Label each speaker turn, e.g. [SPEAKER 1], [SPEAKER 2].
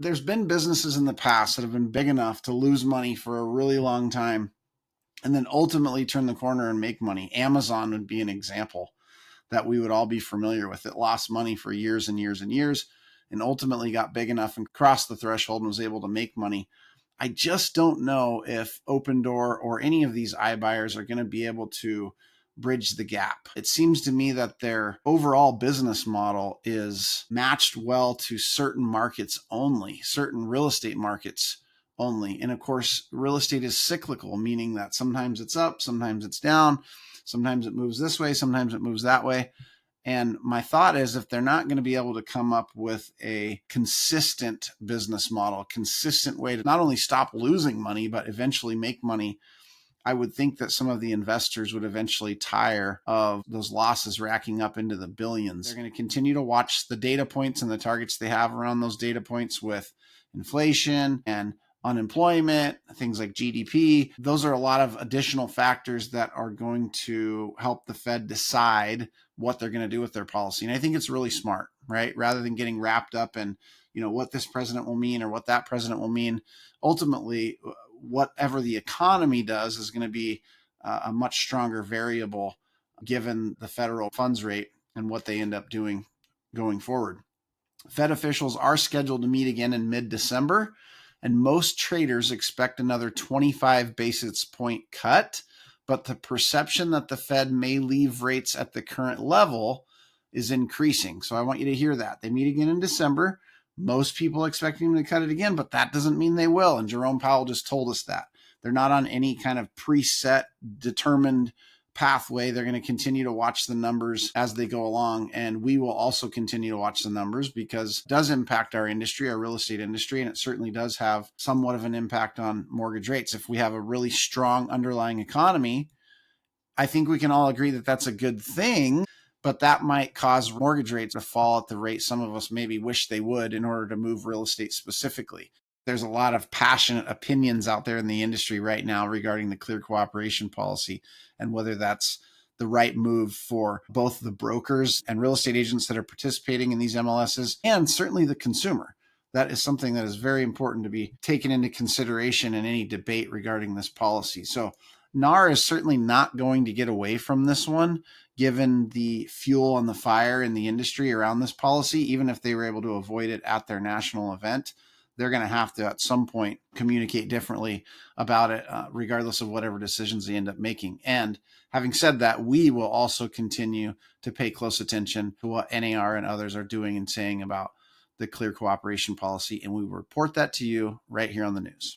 [SPEAKER 1] There's been businesses in the past that have been big enough to lose money for a really long time and then ultimately turn the corner and make money. Amazon would be an example that we would all be familiar with. It lost money for years and years and years and ultimately got big enough and crossed the threshold and was able to make money. I just don't know if Opendoor or any of these iBuyers are going to be able to bridge the gap. It seems to me that their overall business model is matched well to certain markets only, certain real estate markets only. And of course, real estate is cyclical, meaning that sometimes it's up, sometimes it's down, sometimes it moves this way, sometimes it moves that way. And my thought is if they're not going to be able to come up with a consistent business model, a consistent way to not only stop losing money, but eventually make money, I would think that some of the investors would eventually tire of those losses racking up into the billions. They're going to continue to watch the data points and the targets they have around those data points with inflation and unemployment, things like GDP. Those are a lot of additional factors that are going to help the Fed decide what they're going to do with their policy. And I think it's really smart, right? Rather than getting wrapped up in, what this president will mean or what that president will mean, ultimately, whatever the economy does is going to be a much stronger variable given the federal funds rate and what they end up doing going forward. Fed officials are scheduled to meet again in mid-December, and most traders expect another 25 basis point cut, but the perception that the Fed may leave rates at the current level is increasing. So I want you to hear that. They meet again in December. Most people are expecting them to cut it again, but that doesn't mean they will. And Jerome Powell just told us that. They're not on any kind of preset, determined pathway. They're going to continue to watch the numbers as they go along. And we will also continue to watch the numbers because it does impact our industry, our real estate industry, and it certainly does have somewhat of an impact on mortgage rates. If we have a really strong underlying economy, I think we can all agree that that's a good thing, but that might cause mortgage rates to fall at the rate some of us maybe wish they would in order to move real estate specifically. There's a lot of passionate opinions out there in the industry right now regarding the clear cooperation policy and whether that's the right move for both the brokers and real estate agents that are participating in these MLSs and certainly the consumer. That is something that is very important to be taken into consideration in any debate regarding this policy. So NAR is certainly not going to get away from this one, given the fuel on the fire in the industry around this policy. Even if they were able to avoid it at their national event, they're going to have to at some point communicate differently about it, regardless of whatever decisions they end up making. And having said that, we will also continue to pay close attention to what NAR and others are doing and saying about the clear cooperation policy. And we will report that to you right here on the news.